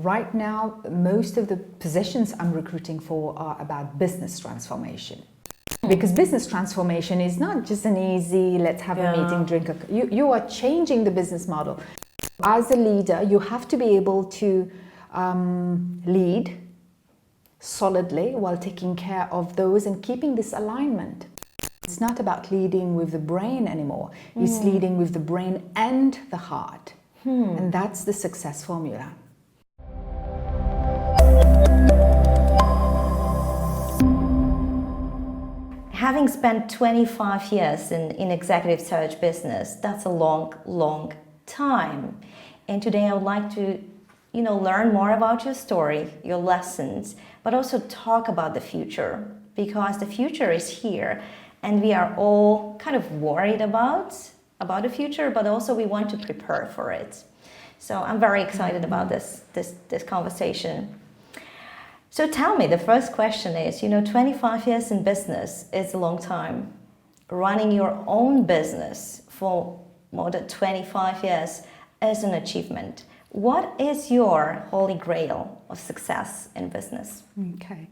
right now, most of the positions I'm recruiting for are about business transformation. Because business transformation is not just an easy, let's have a meeting, drink a... You are changing the business model. As a leader, you have to be able to lead solidly while taking care of those and keeping this alignment. It's not about leading with the brain anymore. It's leading with the brain and the heart. And that's the success formula. Having spent 25 years in executive search business, that's a long time. And today I would like to, learn more about your story, your lessons, but also talk about the future, because the future is here and we are all kind of worried about the future, but also we want to prepare for it. So I'm very excited about this conversation. So tell me, the first question is, 25 years in business is a long time. Running your own business for more than 25 years is an achievement. What is your holy grail of success in business? Okay.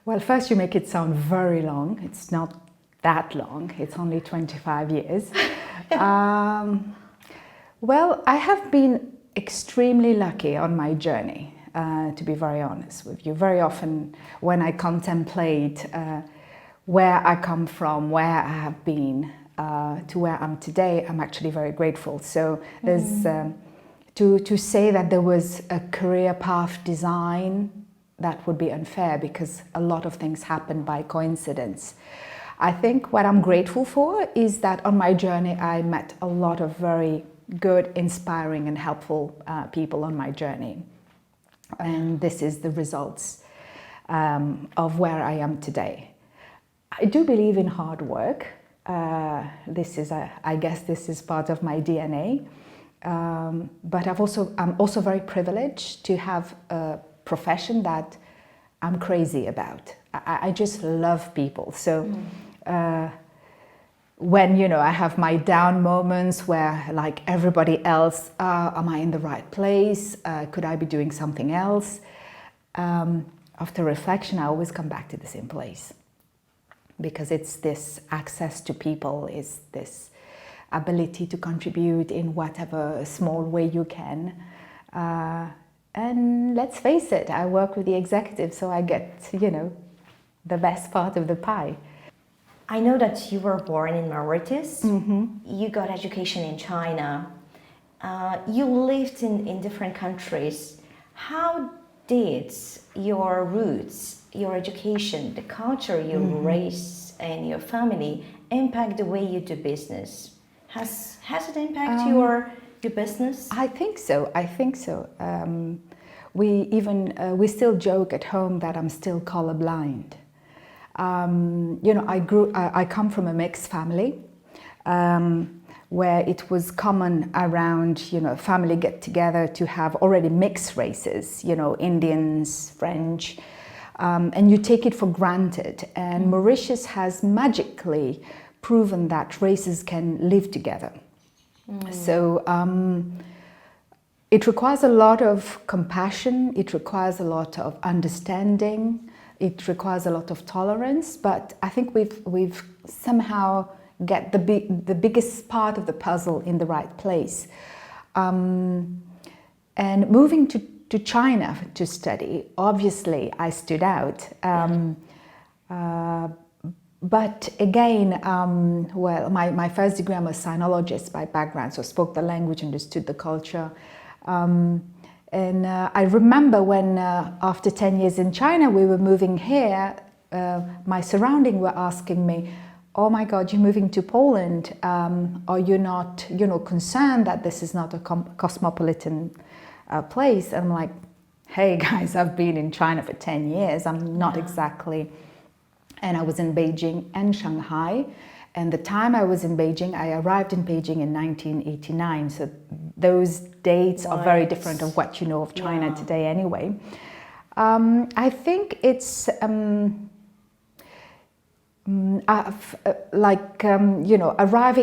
Well, first you make it sound very long. It's not that long. It's only 25 years. Well, I have been extremely lucky on my journey. To be very honest with you. Very often when I contemplate where I come from, where I have been, to where I'm today, I'm actually very grateful. So there's, to say that there was a career path design, that would be unfair because a lot of things happen by coincidence. I think what I'm grateful for is that on my journey I met a lot of very good, inspiring and helpful people on my journey. And this is the results of where I am today. I do believe in hard work. I guess this is part of my DNA. But I'm also very privileged to have a profession that I'm crazy about. I just love people. So when I have my down moments where, like everybody else, am I in the right place? Could I be doing something else? After reflection, I always come back to the same place, because it's this access to people, is this ability to contribute in whatever small way you can. And let's face it, I work with the executives, so I get, the best part of the pie. I know that you were born in Mauritius. You got education in China. You lived in different countries. How did your roots, your education, the culture you raised and your family impact the way you do business? Has it impacted your business? I think so. We still joke at home that I'm still colorblind. I come from a mixed family where it was common around, family get together to have already mixed races, Indians, French, and you take it for granted. And Mauritius has magically proven that races can live together. So it requires a lot of compassion, it requires a lot of understanding, it requires a lot of tolerance, but I think we've somehow get the biggest part of the puzzle in the right place. And moving to China to study, obviously I stood out. But again, well, my first degree, I'm a sinologist by background, so spoke the language, understood the culture. And I remember when, after 10 years in China, we were moving here, my surroundings were asking me, oh my God, you're moving to Poland. Are you not, concerned that this is not a cosmopolitan place? And I'm like, hey guys, I've been in China for 10 years. I'm not exactly... And I was in Beijing and Shanghai. And the time I was in Beijing, I arrived in Beijing in 1989. So those dates are very different of what you know of China today anyway. I think it's Arriving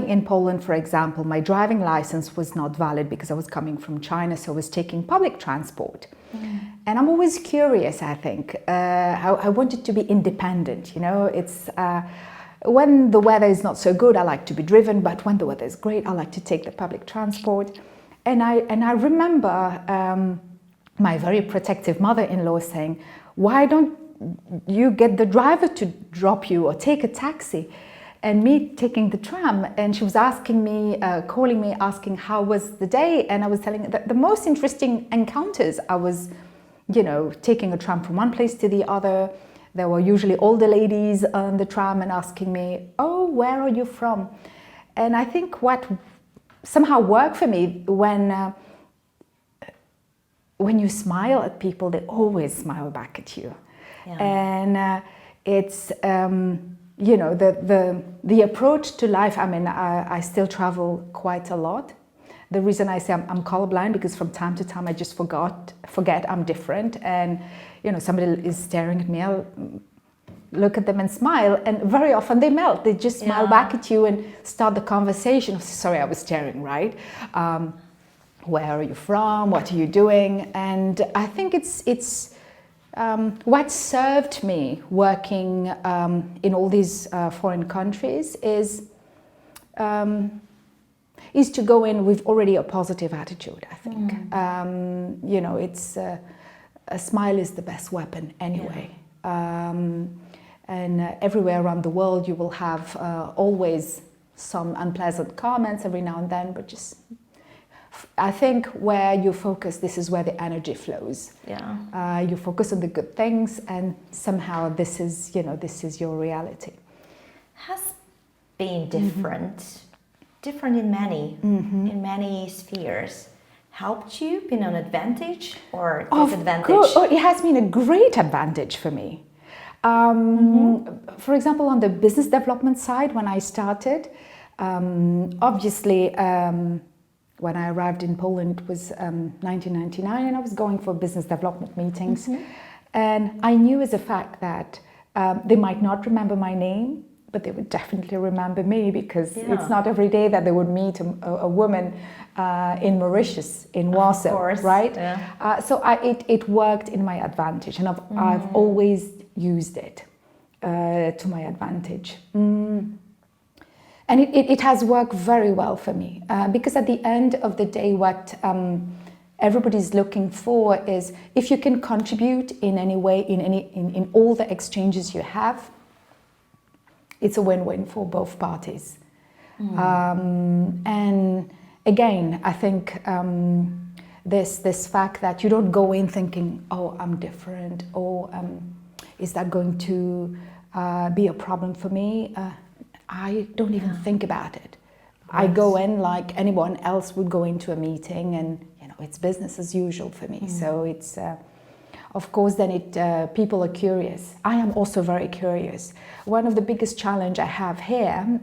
in Poland, for example, my driving license was not valid because I was coming from China, so I was taking public transport. And I'm always curious, I think. I wanted to be independent, It's when the weather is not so good, I like to be driven, but when the weather is great, I like to take the public transport. And I remember my very protective mother-in-law saying, why don't you get the driver to drop you or take a taxi? And me taking the tram, and she was asking me, calling me, asking how was the day, and I was telling her that the most interesting encounters, I was, taking a tram from one place to the other. There were usually older ladies on the tram and asking me, oh, where are you from? And I think what somehow worked for me, when you smile at people, they always smile back at you. Yeah. And it's, the approach to life. I mean, I still travel quite a lot. The reason I say I'm colorblind, because from time to time I just forget I'm different. And, somebody is staring at me, I'll look at them and smile. And very often they melt. They just smile back at you and start the conversation. Sorry, I was staring, right? Where are you from? What are you doing? And I think it's what served me working in all these foreign countries is to go in with already a positive attitude, I think. It's a smile is the best weapon anyway. Yeah. And everywhere around the world you will have always some unpleasant comments every now and then, but just I think where you focus, this is where the energy flows. Yeah. You focus on the good things, and somehow this is your reality. Has been different in many spheres. Helped you, been an advantage or disadvantage? It has been a great advantage for me. For example, on the business development side, when I started, obviously. When I arrived in Poland, it was 1999, and I was going for business development meetings. And I knew as a fact that they might not remember my name, but they would definitely remember me, because it's not every day that they would meet a woman in Mauritius, in Warsaw, right? Yeah. So it worked in my advantage, and I've always used it to my advantage. And it has worked very well for me, because at the end of the day, what everybody's looking for is if you can contribute in any way, in all the exchanges you have, it's a win-win for both parties. And again, I think this fact that you don't go in thinking, oh, I'm different, or is that going to be a problem for me? I don't even think about it. Right. I go in like anyone else would go into a meeting, and it's business as usual for me. So it's, of course, then people are curious. I am also very curious. One of the biggest challenge I have here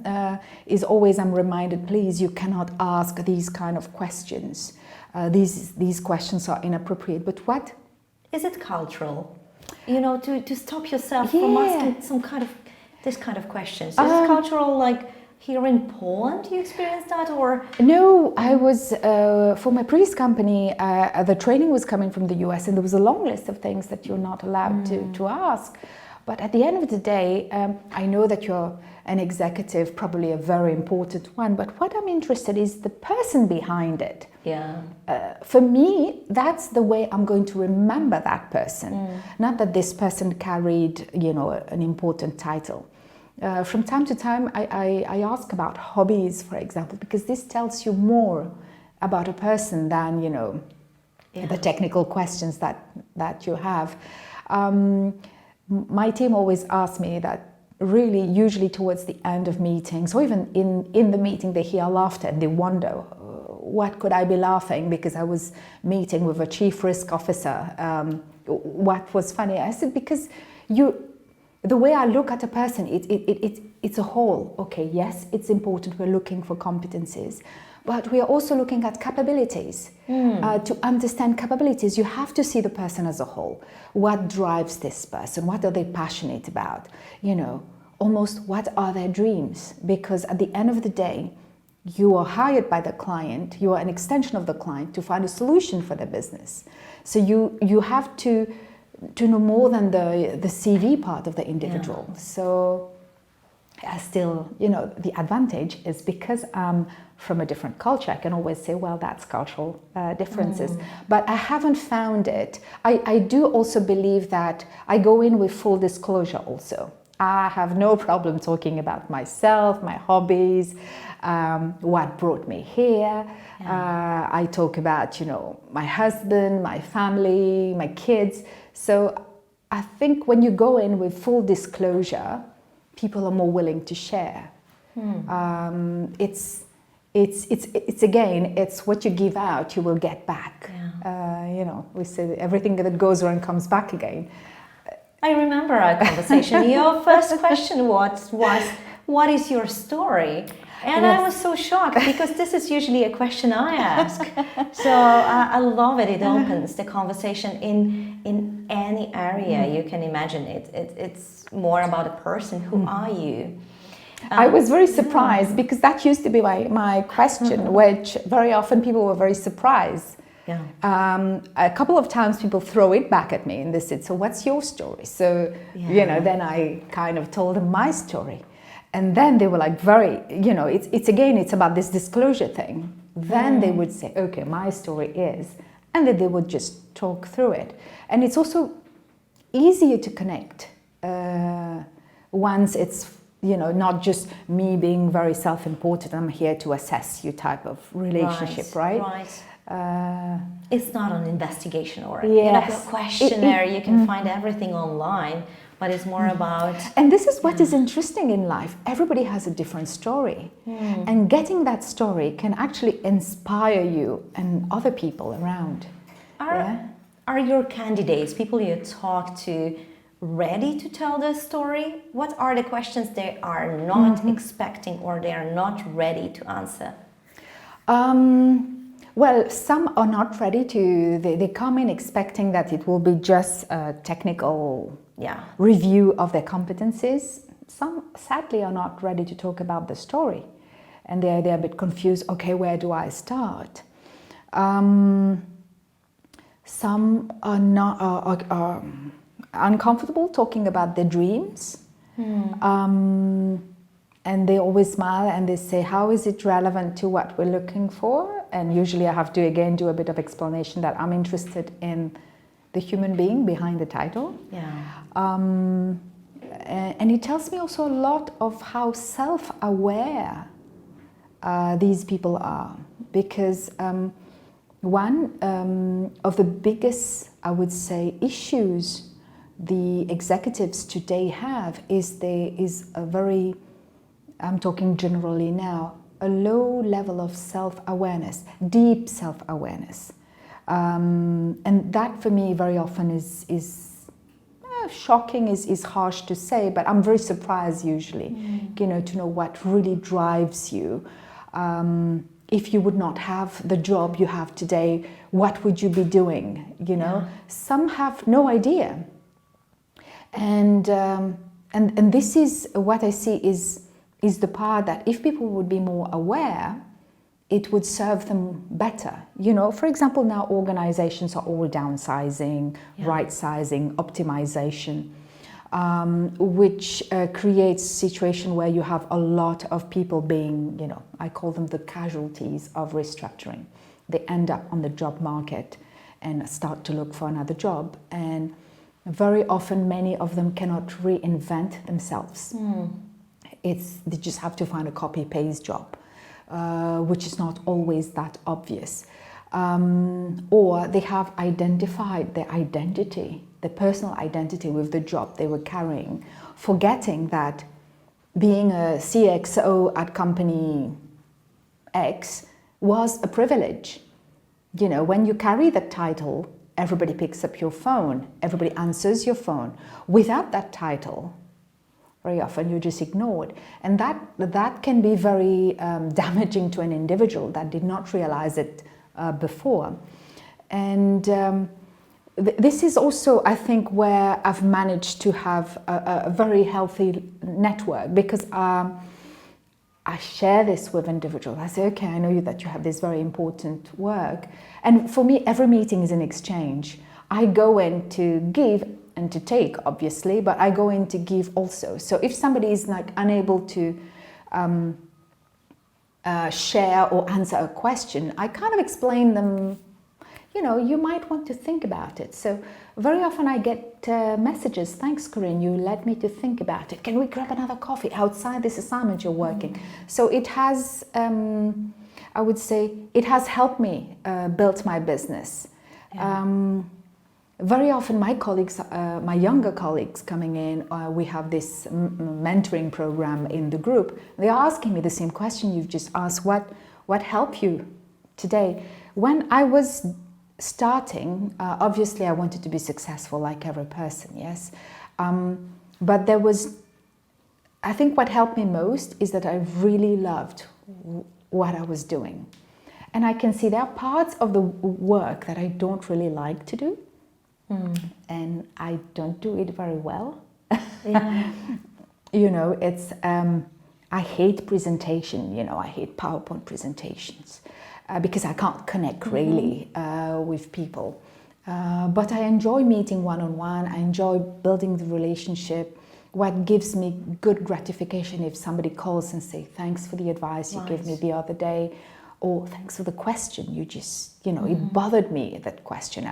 is always I'm reminded, please, you cannot ask these kind of questions. These questions are inappropriate. But what? Is it cultural? To stop yourself from asking this kind of questions. Is it cultural, like here in Poland you experienced that, or? No, I was, for my previous company, the training was coming from the US, and there was a long list of things that you're not allowed to ask. But at the end of the day, I know that you're an executive, probably a very important one, but what I'm interested is the person behind it. Yeah. For me, that's the way I'm going to remember that person. Not that this person carried, an important title. From time to time, I ask about hobbies, for example, because this tells you more about a person than, the technical questions that you have. My team always asks me that really, usually towards the end of meetings, or even in the meeting, they hear laughter and they wonder, what could I be laughing? Because I was meeting with a chief risk officer. What was funny? I said, because the way I look at a person, it's a whole. Okay, yes, it's important. We're looking for competencies, but we are also looking at capabilities. To understand capabilities, you have to see the person as a whole. What drives this person? What are they passionate about? almost what are their dreams, because at the end of the day, you are hired by the client, you are an extension of the client to find a solution for their business. So you have to know more than the CV part of the individual. So I still, the advantage is because I'm from a different culture, I can always say, well, that's cultural differences. But I haven't found it. I do also believe that I go in with full disclosure also. I have no problem talking about myself, my hobbies, what brought me here. I talk about, my husband, my family, my kids. So I think when you go in with full disclosure, people are more willing to share. It's again, it's what you give out, you will get back. We say that everything that goes around comes back again. I remember our conversation. Your first question was, what is your story? And I was so shocked because this is usually a question I ask. So I love it. It opens the conversation in any area you can imagine. It's more about a person. Who are you? I was very surprised because that used to be my question, which very often people were very surprised. A couple of times people throw it back at me and they said, so what's your story? So, then I kind of told them my story. And then they were like it's about this disclosure thing. Then they would say, okay, my story is, and then they would just talk through it. And it's also easier to connect once it's, not just me being very self-important, I'm here to assess you type of relationship, right? It's not an investigation or a questionnaire. You can find everything online, but it's more about... And this is what is interesting in life. Everybody has a different story. And getting that story can actually inspire you and other people around. Are your candidates, people you talk to, ready to tell their story? What are the questions they are not expecting or they are not ready to answer? Well, some are not ready to, they come in expecting that it will be just a technical review of their competencies. Some sadly are not ready to talk about the story and they're a bit confused. Okay, where do I start? Some are not are uncomfortable talking about their dreams. And they always smile and they say, how is it relevant to what we're looking for? And usually I have to again do a bit of explanation that I'm interested in the human being behind the title. And it tells me also a lot of how self-aware these people are. Because one of the biggest, I would say, issues the executives today have is a very, I'm talking generally now, a low level of self-awareness, deep self-awareness. And that for me very often is shocking, is harsh to say, but I'm very surprised usually, to know what really drives you. If you would not have the job you have today, what would you be doing? Some have no idea. And this is what I see is the part that if people would be more aware, it would serve them better. For example, now organizations are all downsizing, right-sizing, optimization, which creates a situation where you have a lot of people being, I call them the casualties of restructuring. They end up on the job market and start to look for another job. And very often, many of them cannot reinvent themselves. They just have to find a copy-paste job, which is not always that obvious. Or they have identified their identity, their personal identity with the job they were carrying, forgetting that being a CXO at company X was a privilege. When you carry that title, everybody picks up your phone, everybody answers your phone. Without that title, very often you're just ignored. And that can be very damaging to an individual that did not realize it before. And this is also, I think, where I've managed to have a very healthy network, because I share this with individuals. I say, okay, I know that you have this very important work. And for me, every meeting is an exchange. I go in to give and to take, obviously, but I go in to give also. So if somebody is like unable to share or answer a question, I kind of explain them, you know, you might want to think about it. So very often I get messages, thanks Corinne, you led me to think about it. Can we grab another coffee outside this assignment you're working? So it has, I would say, it has helped me build my business. Yeah. Very often my colleagues, my younger colleagues coming in, we have this mentoring program in the group. They are asking me the same question you've just asked, what helped you today? When I was starting, obviously I wanted to be successful like every person, yes. But there was, I think what helped me most is that I really loved what I was doing. And I can see there are parts of the work that I don't really like to do. And I don't do it very well. Yeah. You know, it's, I hate presentation, you know, I hate PowerPoint presentations because I can't connect really with people. But I enjoy meeting one-on-one, I enjoy building the relationship. What gives me good gratification if somebody calls and say, thanks for the advice you gave me the other day, or thanks for the question, you just, you know, it bothered me, that question.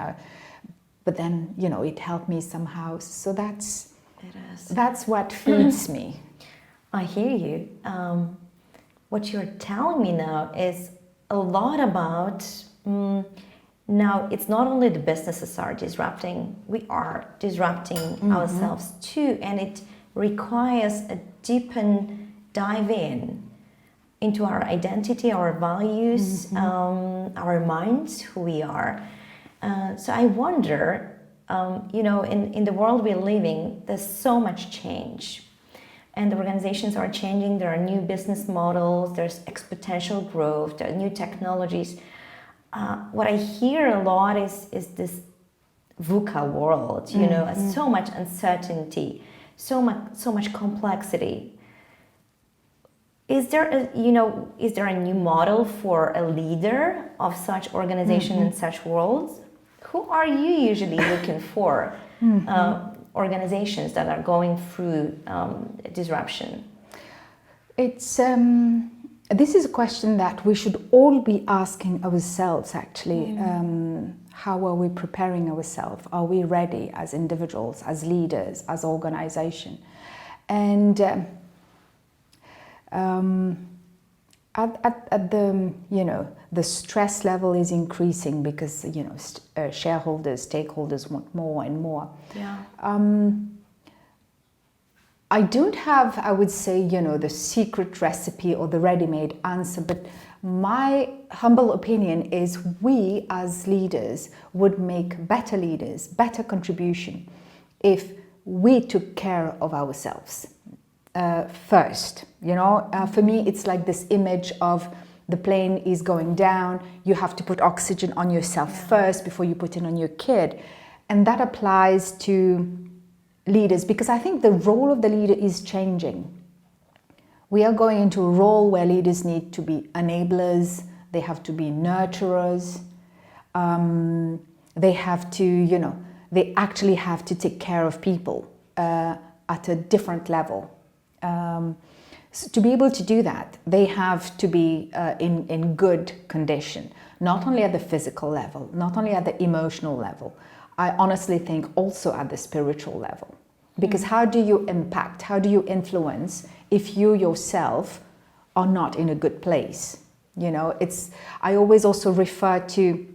But then, you know, it helped me somehow. So that's what feeds me. I hear you. What you're telling me now is a lot about, now it's not only the businesses are disrupting, we are disrupting ourselves too. And it requires a deepen dive into our identity, our values, our minds, who we are. So I wonder, you know, in the world we're living, there's so much change. And the organizations are changing, there are new business models, there's exponential growth, there are new technologies. What I hear a lot is this VUCA world, you know, so much uncertainty, so much complexity. Is there a new model for a leader of such organization in such worlds? Who are you usually looking for? Organizations that are going through disruption? It's this is a question that we should all be asking ourselves, actually. How are we preparing ourselves? Are we ready as individuals, as leaders, as organization? And at the, you know, the stress level is increasing because, you know, shareholders, stakeholders want more and more. Yeah. I don't have, I would say, you know, the secret recipe or the ready-made answer, but my humble opinion is we as leaders would make better leaders, better contribution if we took care of ourselves first. You know, for me, it's like this image of the plane is going down, you have to put oxygen on yourself first before you put it on your kid. And that applies to leaders, because I think the role of the leader is changing. We are going into a role where leaders need to be enablers, they have to be nurturers, they have to, you know, they actually have to take care of people at a different level. So to be able to do that, they have to be in good condition, not only at the physical level, not only at the emotional level. I honestly think also at the spiritual level. Because how do you impact, how do you influence if you yourself are not in a good place? You know, I always also refer to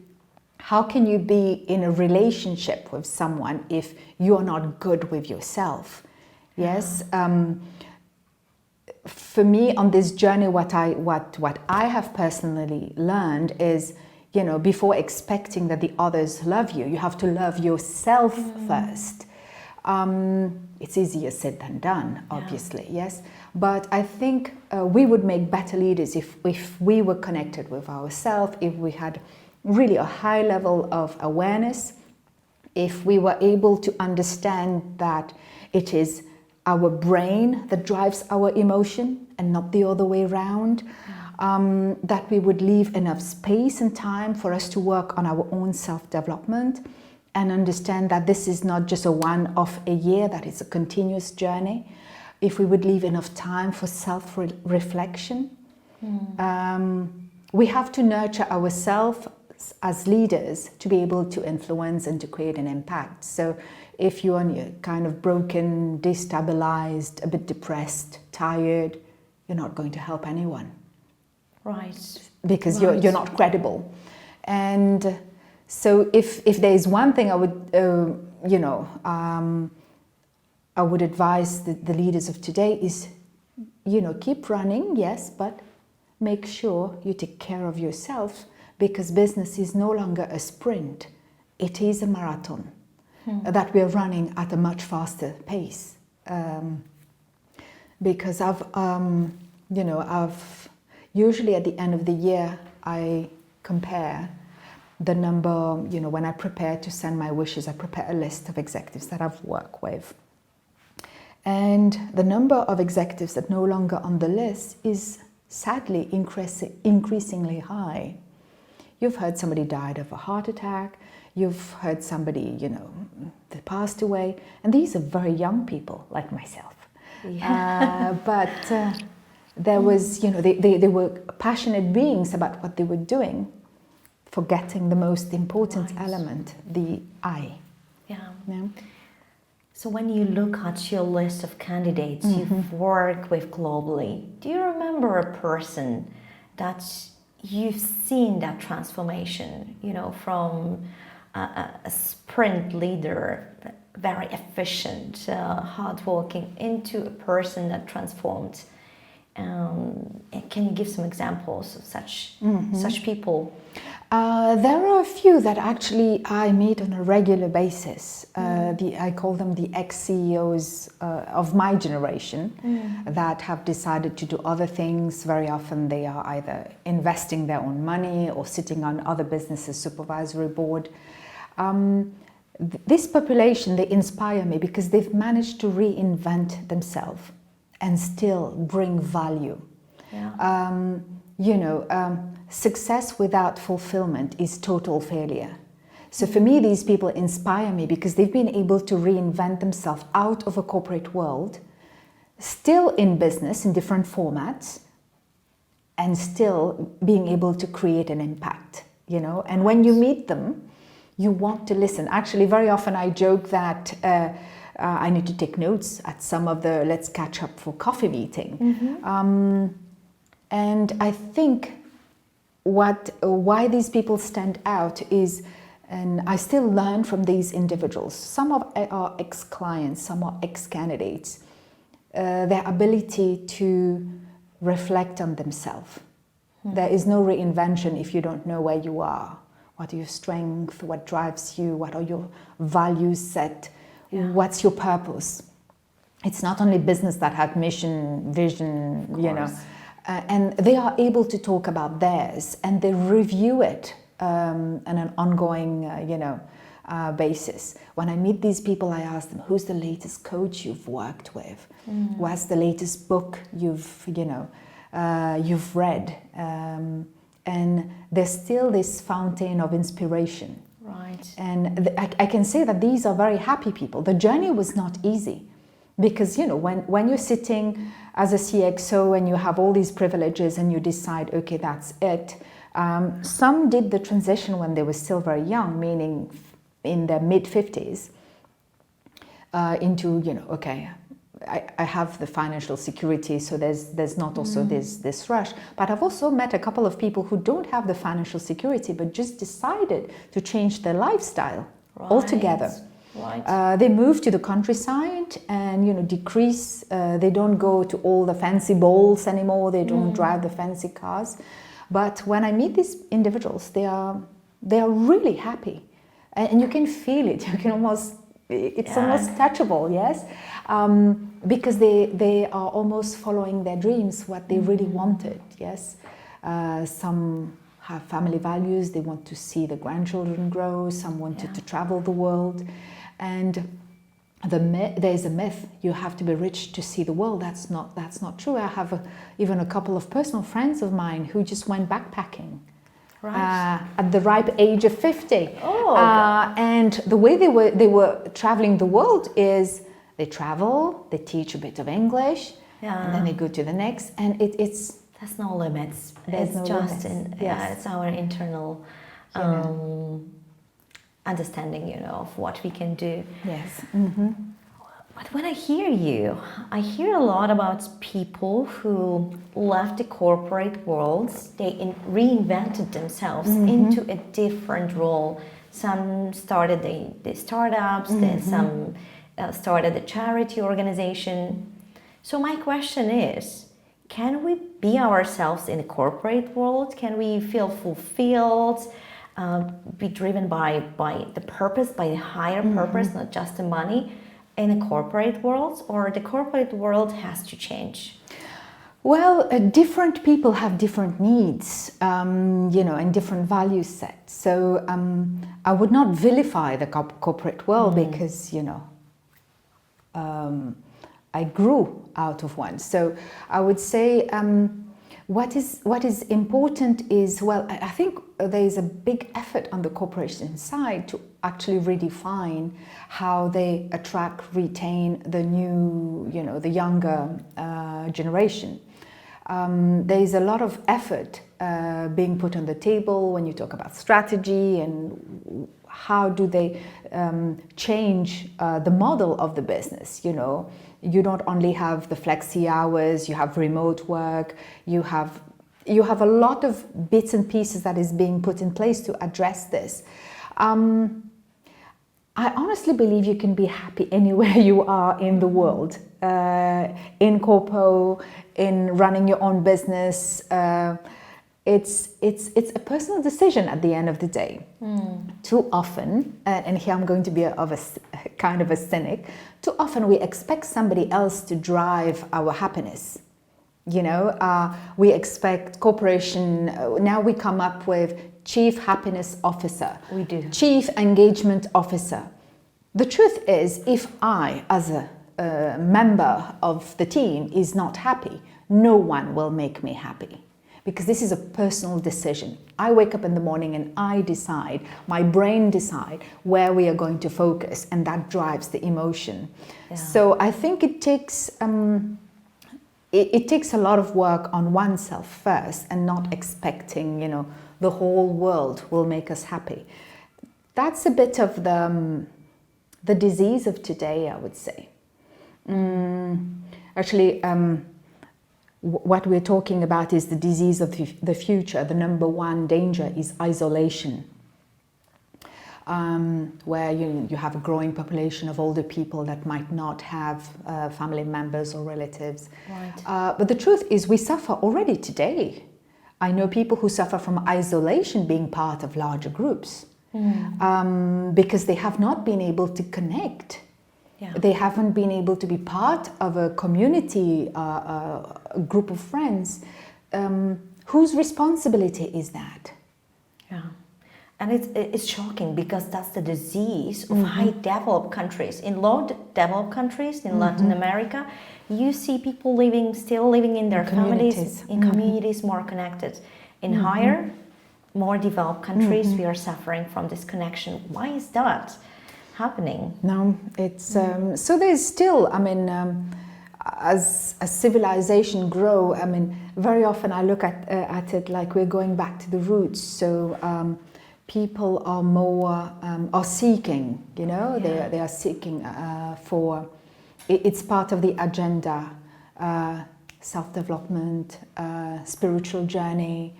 how can you be in a relationship with someone if you are not good with yourself? Yes. For me, on this journey, what I have personally learned is, you know, before expecting that the others love you, you have to love yourself first. It's easier said than done, obviously, yes. But I think we would make better leaders if we were connected with ourselves, if we had really a high level of awareness if we were able to understand that it is our brain that drives our emotion and not the other way around, that we would leave enough space and time for us to work on our own self-development and understand that this is not just a one-off a year, that it's a continuous journey. If we would leave enough time for self-reflection, we have to nurture ourselves as leaders to be able to influence and to create an impact. So if you're kind of broken, destabilized, a bit depressed, tired, you're not going to help anyone. Right. Because you're not credible. And so if there is one thing I would, I would advise the leaders of today is, keep running, yes, but make sure you take care of yourself, because business is no longer a sprint. It is a marathon that we're running at a much faster pace. Because I've usually at the end of the year, I compare the number, when I prepare to send my wishes, I prepare a list of executives that I've worked with. And the number of executives that no longer on the list is sadly increasingly high. You've heard somebody died of a heart attack, you've heard somebody, that passed away, and these are very young people like myself. Yeah. But there was, they were passionate beings about what they were doing, forgetting the most important element, the I. Yeah. Yeah. So when you look at your list of candidates you've worked with globally, do you remember a person that you've seen that transformation, from a sprint leader, very efficient, hardworking, into a person that transformed? Can you give some examples of such people? There are a few that actually I meet on a regular basis. I call them the ex-CEOs of my generation that have decided to do other things. Very often they are either investing their own money or sitting on other businesses' supervisory board. This population, they inspire me because they've managed to reinvent themselves and still bring value. Yeah. Success without fulfillment is total failure. So for me, these people inspire me because they've been able to reinvent themselves out of a corporate world, still in business in different formats, and still being able to create an impact, And when you meet them, you want to listen. Actually, very often I joke that I need to take notes at some of the let's catch up for coffee meeting. And I think why these people stand out is, and I still learn from these individuals, some are ex-clients, some are ex-candidates, their ability to reflect on themselves. There is no reinvention if you don't know where you are. What are your strengths? What drives you? What are your value set? Yeah. What's your purpose? It's not only business that had mission, vision, and they are able to talk about theirs and they review it on an ongoing, basis. When I meet these people, I ask them, who's the latest coach you've worked with? What's the latest book you've read? And there's still this fountain of inspiration. Right. And I can say that these are very happy people. The journey was not easy because, when you're sitting as a CXO and you have all these privileges and you decide, okay, that's it. Some did the transition when they were still very young, meaning in their mid-50s, into, okay, I have the financial security, so there's not also this rush. But I've also met a couple of people who don't have the financial security, but just decided to change their lifestyle altogether. Right. They move to the countryside and decrease. They don't go to all the fancy balls anymore. They don't drive the fancy cars. But when I meet these individuals, they are really happy, and you can feel it. You can almost almost touchable, yes. Because they are almost following their dreams, what they really wanted, yes. Some have family values. They want to see the grandchildren grow. Some wanted to travel the world. And there's a myth, you have to be rich to see the world. That's not true. I have even a couple of personal friends of mine who just went backpacking. Right. At the ripe age of 50. Oh, and the way they were traveling the world is they travel, they teach a bit of English, and then they go to the next, and it's... There's no limits. There's It's no just limits. it's our internal understanding, of what we can do. Yes. But when I hear a lot about people who left the corporate worlds. They reinvented themselves into a different role. Some started the startups, then some started a charity organization. So my question is, can we be ourselves in the corporate world? Can we feel fulfilled, be driven by the purpose, by the higher purpose, not just the money? In the corporate world, or the corporate world has to change? Well, different people have different needs, and different value sets. So I would not vilify the corporate world because, I grew out of one. So I would say what is important is, well, I think there is a big effort on the corporation side to actually redefine how they attract, retain the new, the younger generation. There is a lot of effort being put on the table when you talk about strategy and how do they change the model of the business. You don't only have the flexi hours, you have remote work, you have a lot of bits and pieces that is being put in place to address this. I honestly believe you can be happy anywhere you are in the world, in corpo, in running your own business. It's a personal decision at the end of the day. Too often, and here I'm going to be kind of a cynic, too often we expect somebody else to drive our happiness. We expect corporation, now we come up with Chief Happiness Officer. We do. Chief Engagement Officer. The truth is, if I, as a member of the team, is not happy, no one will make me happy. Because this is a personal decision. I wake up in the morning and I decide, my brain decide where we are going to focus, and that drives the emotion. Yeah. So I think it takes a lot of work on oneself first, and not expecting, the whole world will make us happy. That's a bit of the disease of today, I would say. Actually, what we're talking about is the disease of the future. The number one danger is isolation, where you have a growing population of older people that might not have family members or relatives. Right. But the truth is, we suffer already today. I know people who suffer from isolation being part of larger groups because they have not been able to connect. Yeah. They haven't been able to be part of a community, a group of friends. Whose responsibility is that? Yeah. And it's shocking, because that's the disease of high developed countries. In low developed countries, in Latin America, you see people still living in their families, in communities, more connected. In higher, more developed countries, we are suffering from this connection. Why is that happening? No, it's so there's still, as civilization grow, very often I look at it like we're going back to the roots. So people are more are seeking, they are seeking for. It's part of the agenda, self-development, spiritual journey.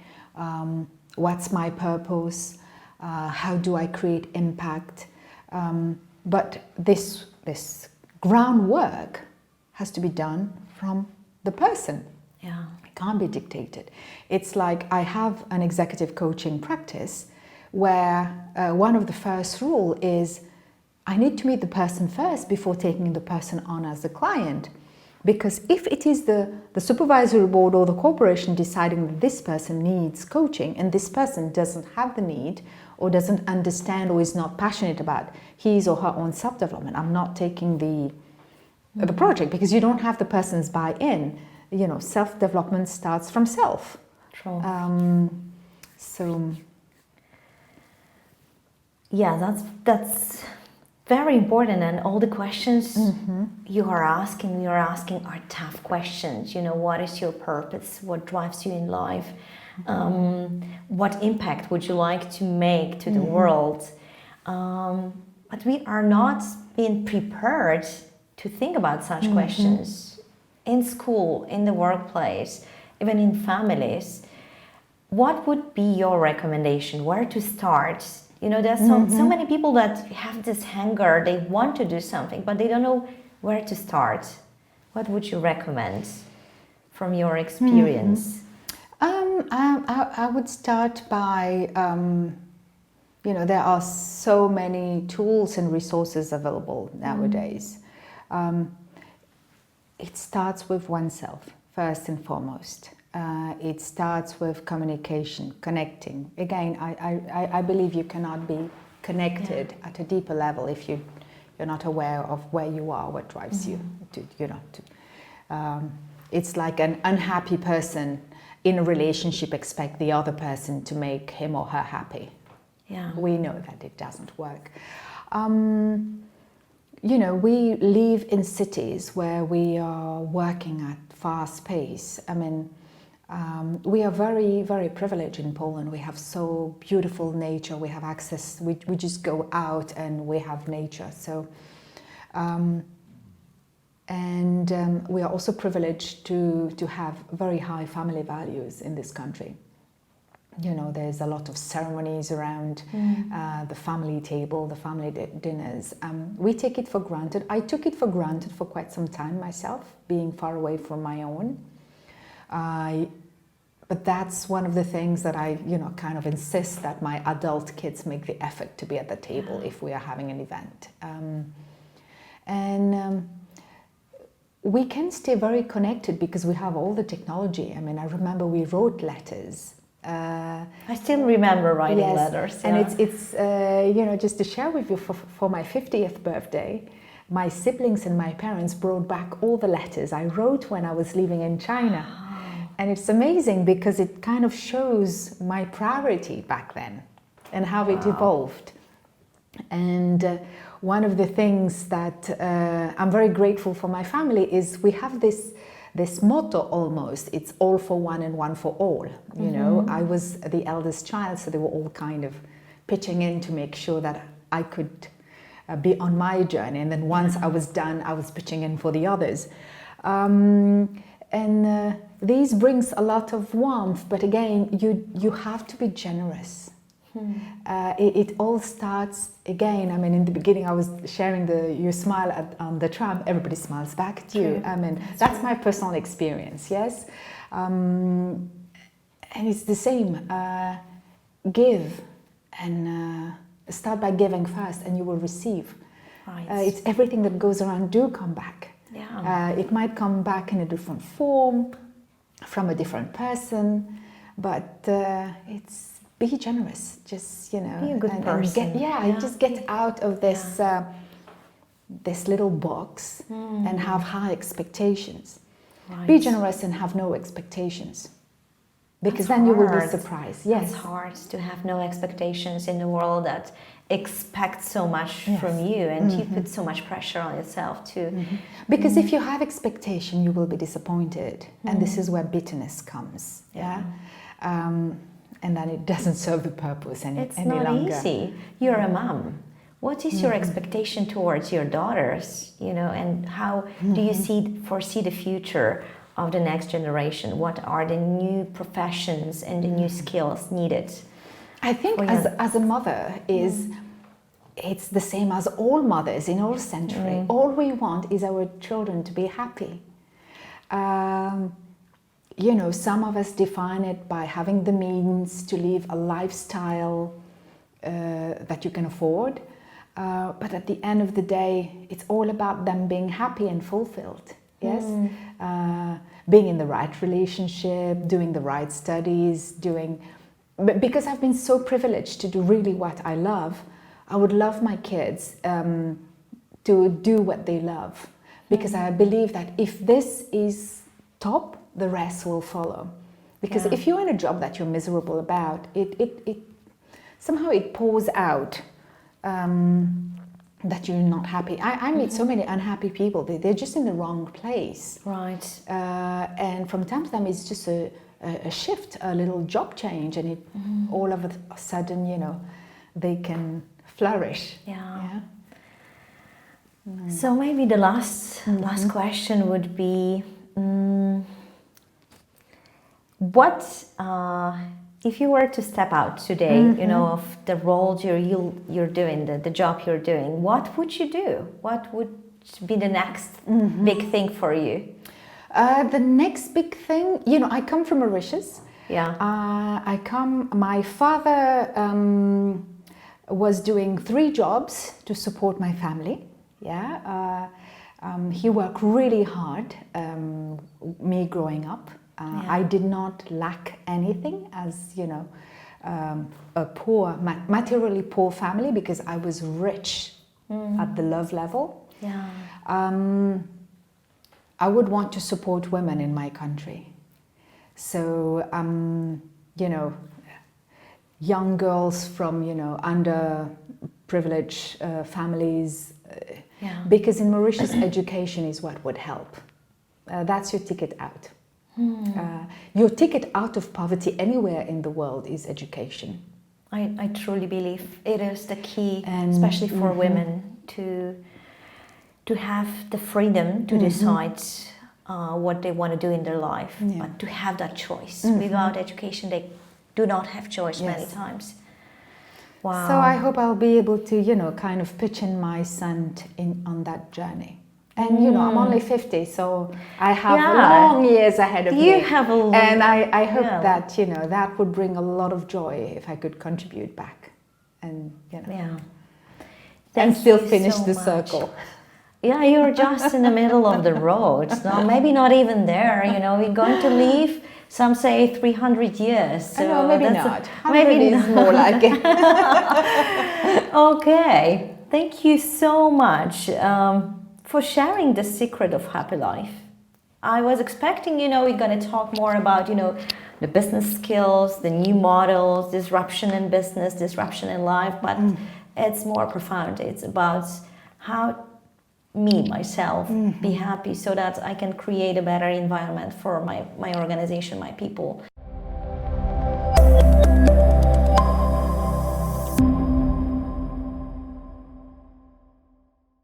What's my purpose? How do I create impact? But this groundwork has to be done from the person. Yeah. It can't be dictated. It's like I have an executive coaching practice where one of the first rule is I need to meet the person first before taking the person on as a client. Because if it is the supervisory board or the corporation deciding that this person needs coaching and this person doesn't have the need or doesn't understand or is not passionate about his or her own self-development, I'm not taking the project, because you don't have the person's buy-in. You know, self-development starts from self. True. So yeah, that's very important, and all the questions we are asking are tough questions. You know, what is your purpose? What drives you in life? What impact would you like to make to the world? But we are not being prepared to think about such questions in school, in the workplace, even in families. What would be your recommendation? Where to start? You know, there's so many people that have this hunger, they want to do something, but they don't know where to start. What would you recommend from your experience? I would start by, you know, there are so many tools and resources available nowadays. It starts with oneself, first and foremost. It starts with communication, connecting. Again, I believe you cannot be connected at a deeper level if you're not aware of where you are, what drives you. It's like an unhappy person in a relationship expect the other person to make him or her happy. Yeah. We know that it doesn't work. You know, we live in cities where we are working at fast pace. I mean, we are very, very privileged in Poland. We have so beautiful nature. We have access. We just go out and we have nature. So, we are also privileged to have very high family values in this country. You know, there's a lot of ceremonies around the family table, the family dinners. We take it for granted. I took it for granted for quite some time myself, being far away from my own. But that's one of the things that I, you know, kind of insist that my adult kids make the effort to be at the table if we are having an event. We can stay very connected because we have all the technology. I mean, I remember we wrote letters. I still remember writing letters. And it's you know, just to share with you, for my 50th birthday, my siblings and my parents brought back all the letters I wrote when I was living in China. And it's amazing because it kind of shows my priority back then and how it evolved. And one of the things that I'm very grateful for my family is we have this motto almost, it's all for one and one for all. You know, I was the eldest child, so they were all kind of pitching in to make sure that I could be on my journey. And then once I was done, I was pitching in for the others. These brings a lot of warmth, but again, you have to be generous. It all starts again. I mean, in the beginning, I was sharing you smile on the tram, everybody smiles back at you. I mean, that's my personal experience, yes? And it's the same. Give and start by giving first, and you will receive. Right. It's everything that goes around do come back. Yeah. It might come back in a different form, from a different person, but it's be generous. Just, you know, be a good person. Just get out of this this little box and have high expectations. Right. Be generous and have no expectations, because then you will be surprised. Yes, it's hard to have no expectations in a world that expects so much from you, and you put so much pressure on yourself too. Because if you have expectation, you will be disappointed, and this is where bitterness comes. And then it doesn't serve the purpose any longer. It's not easy. You're a mom. What is your expectation towards your daughters? You know, and how do you foresee the future of the next generation? What are the new professions and the new skills needed? I think as a mother it's the same as all mothers in all century. All we want is our children to be happy. You know, some of us define it by having the means to live a lifestyle that you can afford. But at the end of the day, it's all about them being happy and fulfilled. yes, being in the right relationship, doing the right studies, but because I've been so privileged to do really what I love, I would love my kids to do what they love, because I believe that if this is top, the rest will follow. Because if you're in a job that you're miserable about, it somehow it pours out that you're not happy. I meet so many unhappy people. They're just in the wrong place. Right. And from time to time, it's just a shift, a little job change, and all of a sudden, they can flourish. Yeah. So maybe the last question would be, what if you were to step out today, of the role you're doing, the job you're doing, what would you do? What would be the next big thing for you? The next big thing, I come from Mauritius. Yeah. My father was doing 3 jobs to support my family. Yeah. He worked really hard, me growing up. I did not lack anything as, a poor, materially poor family, because I was rich at the love level. Yeah. I would want to support women in my country. So, young girls from, underprivileged families, because in Mauritius, education is what would help. That's your ticket out. Your ticket out of poverty anywhere in the world is education. I truly believe it is the key, especially for women, to have the freedom to decide what they want to do in their life, but to have that choice. Without education, they do not have choice many times. Wow. So I hope I'll be able to, kind of pitch in my son on that journey. And, I'm only 50, so I have long years ahead of me. You have a And I hope that, that would bring a lot of joy if I could contribute back and, and still finish the circle. Yeah, you're just in the middle of the road. No, maybe not even there. We're going to leave, some say 300 years. So no, maybe not. Maybe is more like it. Okay, thank you so much for sharing the secret of happy life. I was expecting, we're going to talk more about, the business skills, the new models, disruption in business, disruption in life, but it's more profound. It's about how myself, be happy so that I can create a better environment for my organization, my people.